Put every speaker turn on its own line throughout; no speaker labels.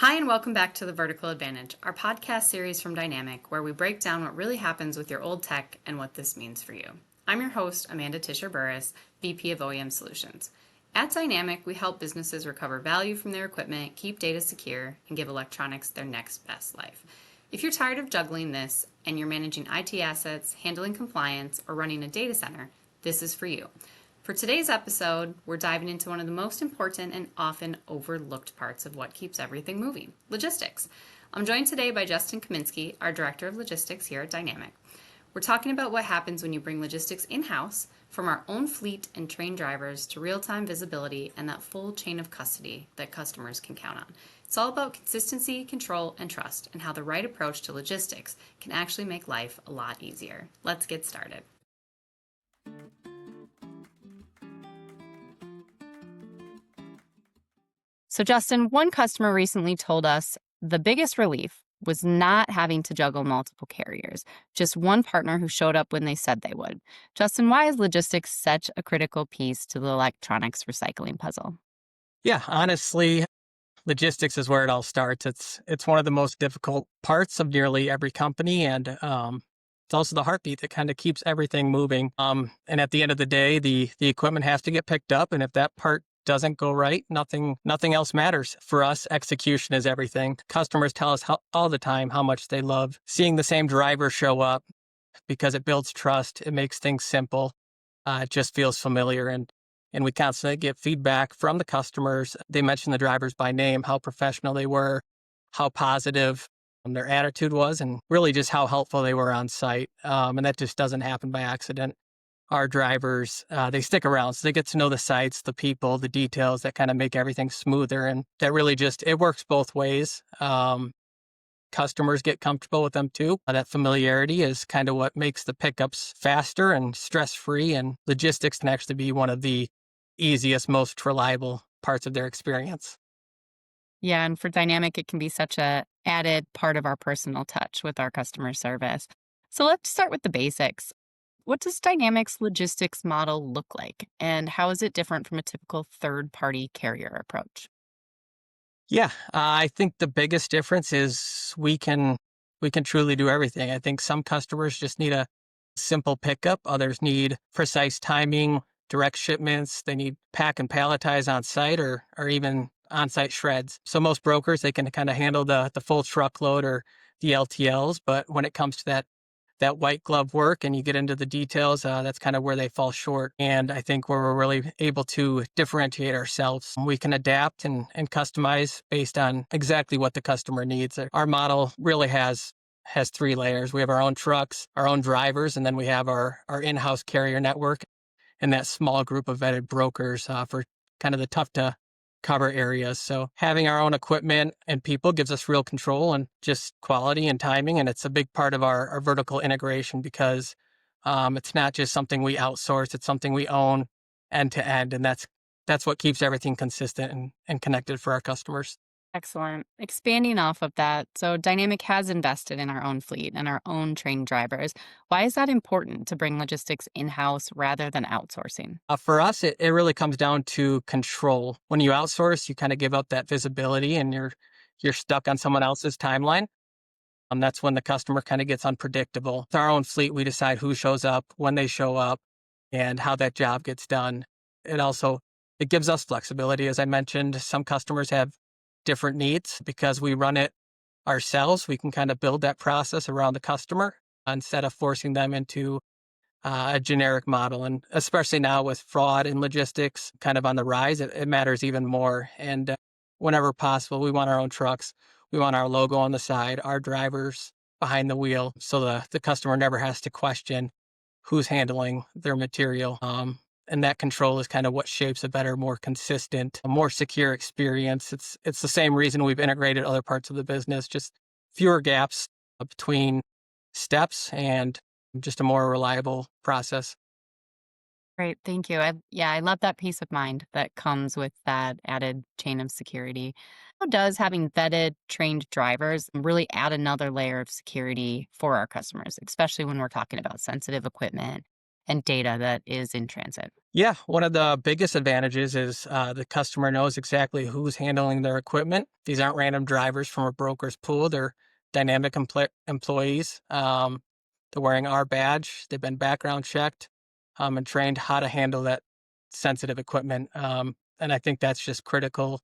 Hi, and welcome back to The Vertical Advantage, our podcast series from Dynamic, where we break down what really happens with your old tech and what this means for you. I'm your host, Amanda Tischer-Buros, VP of OEM Solutions. At Dynamic, we help businesses recover value from their equipment, keep data secure, and give electronics their next best life. If you're tired of juggling this and you're managing IT assets, handling compliance, or running a data center, this is for you. For today's episode, we're diving into one of the most important and often overlooked parts of what keeps everything moving, logistics. I'm joined today by Justin Kaminsky, our Director of Logistics here at Dynamic. We're talking about what happens when you bring logistics in-house, from our own fleet and trained drivers to real-time visibility and that full chain of custody that customers can count on. It's all about consistency, control, and trust, and how the right approach to logistics can actually make life a lot easier. Let's get started.
So, Justin, one customer recently told us the biggest relief was not having to juggle multiple carriers, just one partner who showed up when they said they would. Justin, why is logistics such a critical piece to the electronics recycling puzzle?
Yeah, honestly, logistics is where it all starts. It's one of the most difficult parts of nearly every company, and it's also the heartbeat that kind of keeps everything moving. And at the end of the day, the equipment has to get picked up, and if that part doesn't go right, nothing else matters. For us, execution is everything. Customers tell us all the time how much they love seeing the same driver show up because it builds trust. It makes things simple. It just feels familiar, and we constantly get feedback from the customers. They mention the drivers by name, how professional they were, how positive their attitude was, and really just how helpful they were on site. And that just doesn't happen by accident. Our drivers, they stick around, so they get to know the sites, the people, the details that kind of make everything smoother. And that really it works both ways. Customers get comfortable with them too. That familiarity is kind of what makes the pickups faster and stress-free, and logistics can actually be one of the easiest, most reliable parts of their experience.
Yeah, and for Dynamic, it can be such a added part of our personal touch with our customer service. So let's start with the basics. What does Dynamic's logistics model look like, and how is it different from a typical third-party carrier approach?
Yeah, I think the biggest difference is we can truly do everything. I think some customers just need a simple pickup. Others need precise timing, direct shipments. They need pack and palletize on site or even on site shreds. So most brokers, they can kind of handle the full truckload or the LTLs. But when it comes to that white glove work and you get into the details, that's kind of where they fall short. And I think where we're really able to differentiate ourselves, we can adapt and customize based on exactly what the customer needs. Our model really has three layers. We have our own trucks, our own drivers, and then we have our in-house carrier network and that small group of vetted brokers for kind of the tough to cover areas. So having our own equipment and people gives us real control and just quality and timing. And it's a big part of our vertical integration because it's not just something we outsource, it's something we own end to end. And that's what keeps everything consistent and connected for our customers.
Excellent. Expanding off of that, so Dynamic has invested in our own fleet and our own trained drivers. Why is that important to bring logistics in-house rather than outsourcing?
For us, it really comes down to control. When you outsource, you kind of give up that visibility and you're stuck on someone else's timeline. That's when the customer kind of gets unpredictable. With our own fleet, we decide who shows up, when they show up, and how that job gets done. It gives us flexibility. As I mentioned, some customers have different needs. Because we run it ourselves, we can kind of build that process around the customer instead of forcing them into a generic model. And especially now with fraud and logistics kind of on the rise, it matters even more. And whenever possible, we want our own trucks. We want our logo on the side, our drivers behind the wheel, so the customer never has to question who's handling their material. And that control is kind of what shapes a better, more consistent, a more secure experience. It's the same reason we've integrated other parts of the business, just fewer gaps between steps and just a more reliable process.
Great, thank you. I love that peace of mind that comes with that added chain of security. How does having vetted, trained drivers really add another layer of security for our customers, especially when we're talking about sensitive equipment and data that is in transit?
Yeah, one of the biggest advantages is the customer knows exactly who's handling their equipment. These aren't random drivers from a broker's pool. They're dynamic employees. They're wearing our badge. They've been background checked and trained how to handle that sensitive equipment. And I think that's just critical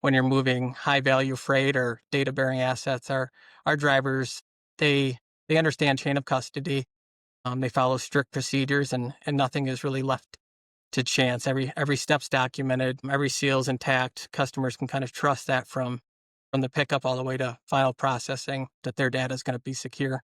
when you're moving high value freight or data bearing assets. Our drivers, they they understand chain of custody. They follow strict procedures, and nothing is really left to chance. Every step's documented, every seal's intact. Customers can kind of trust that from the pickup all the way to final processing that their data is going to be secure.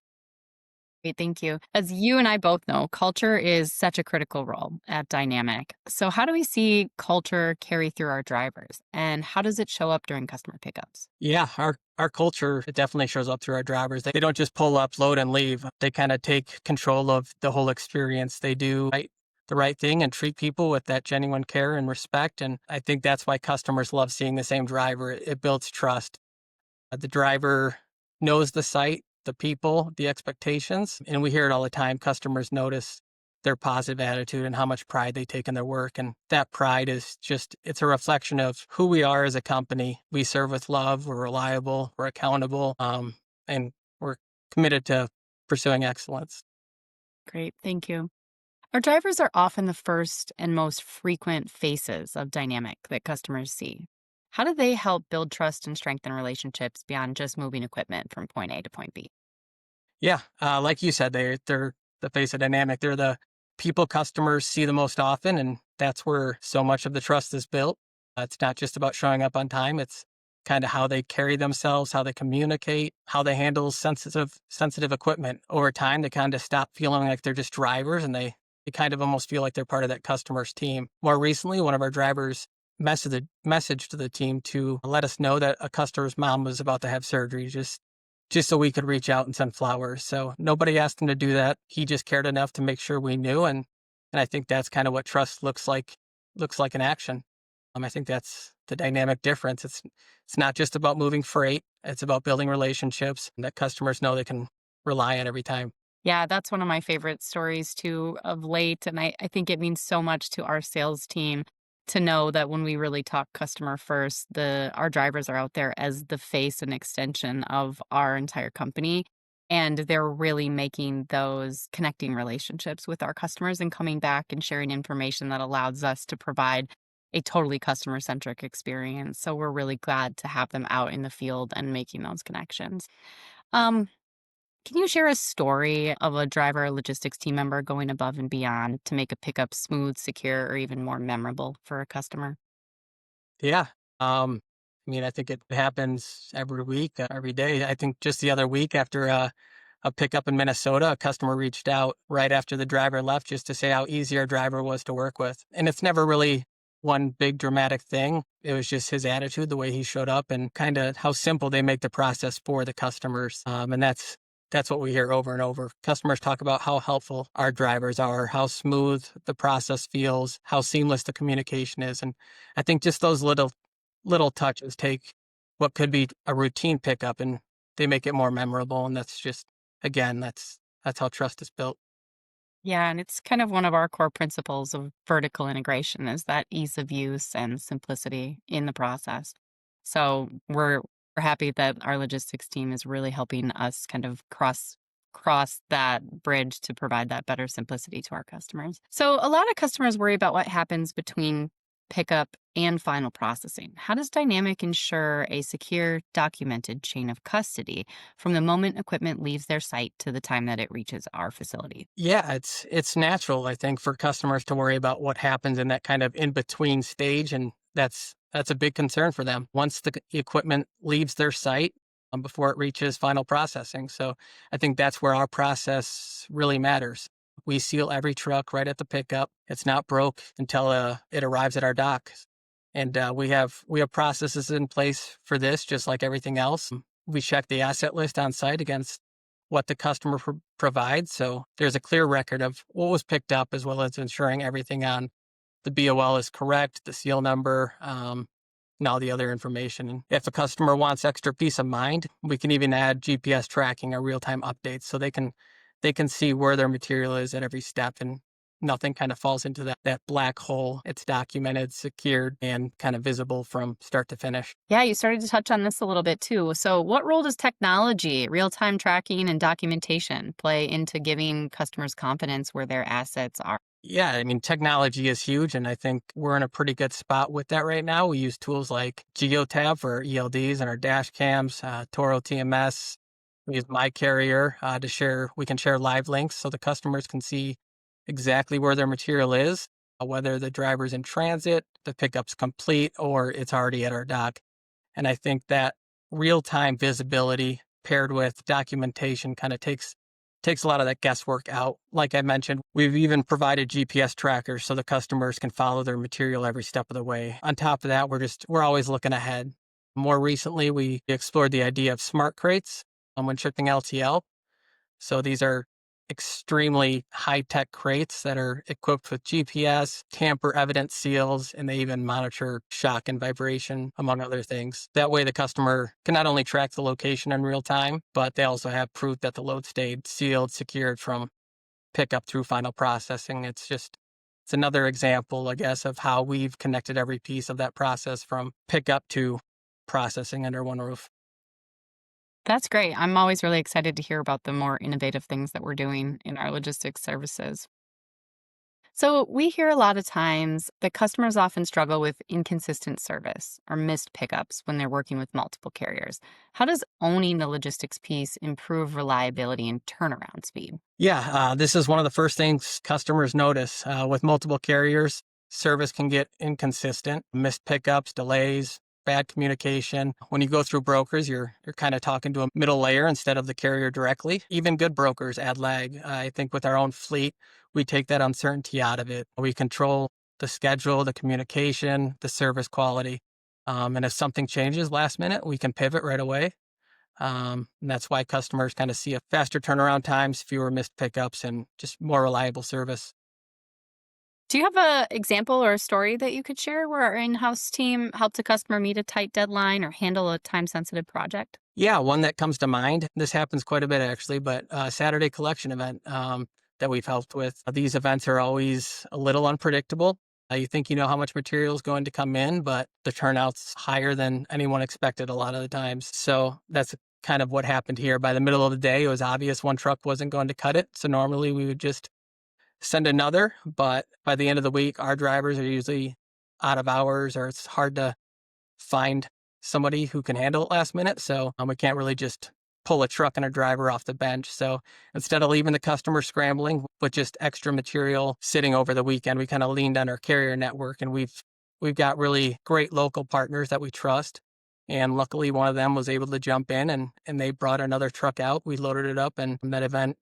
Great, thank you. As you and I both know, culture is such a critical role at Dynamic. So, how do we see culture carry through our drivers? And how does it show up during customer pickups?
Yeah, our culture, it definitely shows up through our drivers. They don't just pull up, load, and leave. They kind of take control of the whole experience. They do the right thing and treat people with that genuine care and respect. And I think that's why customers love seeing the same driver. It builds trust. The driver knows the site, the people, the expectations, and we hear it all the time. Customers notice their positive attitude and how much pride they take in their work. And that pride is just, it's a reflection of who we are as a company. We serve with love, we're reliable, we're accountable, and we're committed to pursuing excellence.
Great, thank you. Our drivers are often the first and most frequent faces of Dynamic that customers see. How do they help build trust and strengthen relationships beyond just moving equipment from point A to point B?
Yeah, like you said, they're the face of Dynamic. They're the people customers see the most often, and that's where so much of the trust is built. It's not just about showing up on time. It's kind of how they carry themselves, how they communicate, how they handle sensitive equipment. Over time, they kind of stop feeling like they're just drivers, and they kind of almost feel like they're part of that customer's team. More recently, one of our drivers messaged to the team to let us know that a customer's mom was about to have surgery, just so we could reach out and send flowers. So nobody asked him to do that. He just cared enough to make sure we knew. And I think that's kind of what trust looks like in action. I think that's the dynamic difference. It's not just about moving freight. It's about building relationships that customers know they can rely on every time.
Yeah, that's one of my favorite stories too of late. And I think it means so much to our sales team to know that when we really talk customer first, our drivers are out there as the face and extension of our entire company. And they're really making those connecting relationships with our customers and coming back and sharing information that allows us to provide a totally customer centric experience. So we're really glad to have them out in the field and making those connections. Um, can you share a story of a driver or logistics team member going above and beyond to make a pickup smooth, secure, or even more memorable for a customer?
Yeah. I mean, I think it happens every week, every day. I think just the other week after a pickup in Minnesota, a customer reached out right after the driver left just to say how easy our driver was to work with. And it's never really one big dramatic thing. It was just his attitude, the way he showed up, and kind of how simple they make the process for the customers. And that's what we hear over and over. Customers talk about how helpful our drivers are, how smooth the process feels, how seamless the communication is. And I think just those little touches take what could be a routine pickup and they make it more memorable. And that's just, again, that's how trust is built.
Yeah, and it's kind of one of our core principles of vertical integration is that ease of use and simplicity in the process. So we're happy that our logistics team is really helping us kind of cross that bridge to provide that better simplicity to our customers. So a lot of customers worry about what happens between pickup and final processing. How does Dynamic ensure a secure, documented chain of custody from the moment equipment leaves their site to the time that it reaches our facility?
Yeah, it's natural, I think, for customers to worry about what happens in that kind of in between stage, and that's a big concern for them once the equipment leaves their site before it reaches final processing. So I think that's where our process really matters. We seal every truck right at the pickup. It's not broke until it arrives at our dock, and we have processes in place for this, just like everything else. We check the asset list on site against what the customer provides. So there's a clear record of what was picked up, as well as ensuring everything on the BOL is correct, the seal number, and all the other information. And if a customer wants extra peace of mind, we can even add GPS tracking or real-time updates so they can see where their material is at every step. And nothing kind of falls into that black hole. It's documented, secured, and kind of visible from start to finish.
Yeah, you started to touch on this a little bit too. So, what role does technology, real time tracking, and documentation play into giving customers confidence where their assets are?
Yeah, I mean, technology is huge, and I think we're in a pretty good spot with that right now. We use tools like GeoTab for ELDs and our dash cams, Toro TMS. We use My Carrier to share. We can share live links so the customers can see exactly where their material is, whether the driver's in transit, the pickup's complete, or it's already at our dock. And I think that real-time visibility paired with documentation kind of takes a lot of that guesswork out. Like I mentioned, we've even provided GPS trackers so the customers can follow their material every step of the way. On top of that, we're always looking ahead. More recently, we explored the idea of smart crates when shipping LTL. So these are extremely high-tech crates that are equipped with GPS, tamper-evident seals, and they even monitor shock and vibration, among other things. That way the customer can not only track the location in real time, but they also have proof that the load stayed sealed, secured from pickup through final processing. It's another example, I guess, of how we've connected every piece of that process from pickup to processing under one roof.
That's great. I'm always really excited to hear about the more innovative things that we're doing in our logistics services. So, we hear a lot of times that customers often struggle with inconsistent service or missed pickups when they're working with multiple carriers. How does owning the logistics piece improve reliability and turnaround speed?
Yeah, this is one of the first things customers notice. With multiple carriers, service can get inconsistent, missed pickups, delays, bad communication. When you go through brokers, you're kind of talking to a middle layer instead of the carrier directly. Even good brokers add lag. I think with our own fleet, we take that uncertainty out of it. We control the schedule, the communication, the service quality. And if something changes last minute, we can pivot right away. And that's why customers kind of see a faster turnaround times, fewer missed pickups, and just more reliable service.
Do you have a example or a story that you could share where our in-house team helped a customer meet a tight deadline or handle a time-sensitive project?
Yeah, one that comes to mind. This happens quite a bit actually, but Saturday collection event that we've helped with. These events are always a little unpredictable. You think you know how much material is going to come in, but the turnout's higher than anyone expected a lot of the times. So that's kind of what happened here. By the middle of the day, it was obvious one truck wasn't going to cut it. So normally we would just send another, but by the end of the week, our drivers are usually out of hours or it's hard to find somebody who can handle it last minute. So we can't really just pull a truck and a driver off the bench. So instead of leaving the customer scrambling with just extra material sitting over the weekend, we kind of leaned on our carrier network, and we've got really great local partners that we trust. And luckily one of them was able to jump in and they brought another truck out. We loaded it up and that event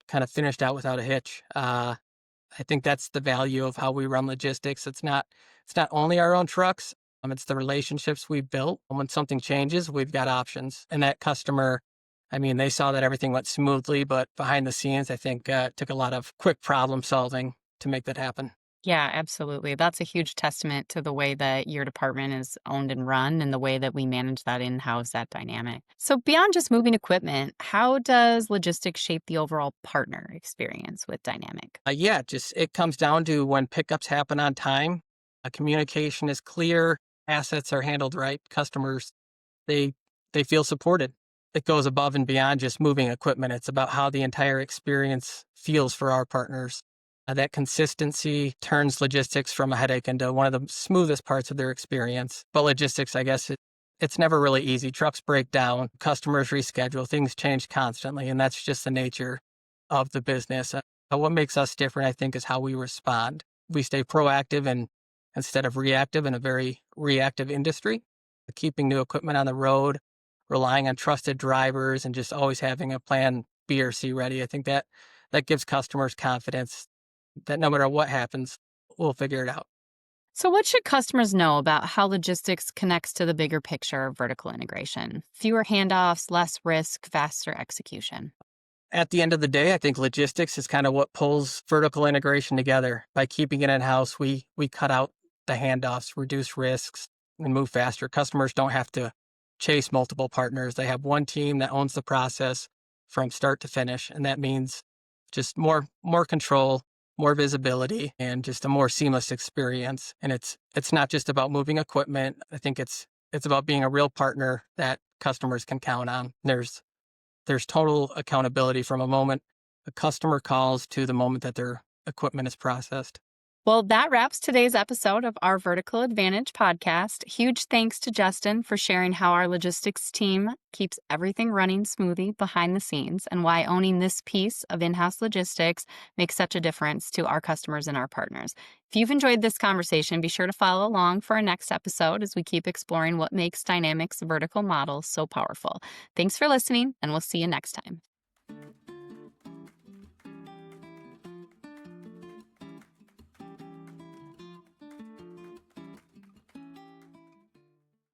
kind of finished out without a hitch. I think that's the value of how we run logistics. It's not only our own trucks. It's the relationships we've built. When something changes, we've got options. And that customer, I mean, they saw that everything went smoothly, but behind the scenes, I think it took a lot of quick problem solving to make that happen.
Yeah, absolutely. That's a huge testament to the way that your department is owned and run and the way that we manage that in-house, that dynamic. So beyond just moving equipment, how does logistics shape the overall partner experience with Dynamic?
Yeah, just it comes down to when pickups happen on time, communication is clear, assets are handled right, customers they they feel supported. It goes above and beyond just moving equipment. It's about how the entire experience feels for our partners. That consistency turns logistics from a headache into one of the smoothest parts of their experience. But logistics, I guess, it's never really easy. Trucks break down, customers reschedule, things change constantly, and that's just the nature of the business. What makes us different, I think, is how we respond. We stay proactive and instead of reactive in a very reactive industry, keeping new equipment on the road, relying on trusted drivers, and just always having a plan B or C ready. I think that gives customers confidence that no matter what happens, we'll figure it out.
So, what should customers know about how logistics connects to the bigger picture of vertical integration? Fewer handoffs, less risk, faster execution.
At the end of the day, I think logistics is kind of what pulls vertical integration together. By keeping it in-house, we cut out the handoffs, reduce risks, and move faster. Customers don't have to chase multiple partners. They have one team that owns the process from start to finish, and that means just more control, more visibility, and just a more seamless experience. And it's not just about moving equipment. I think it's about being a real partner that customers can count on. There's total accountability from a moment a customer calls to the moment that their equipment is processed.
Well, that wraps today's episode of our Vertical Advantage podcast. Huge thanks to Justin for sharing how our logistics team keeps everything running smoothly behind the scenes and why owning this piece of in-house logistics makes such a difference to our customers and our partners. If you've enjoyed this conversation, be sure to follow along for our next episode as we keep exploring what makes Dynamics vertical models so powerful. Thanks for listening, and we'll see you next time.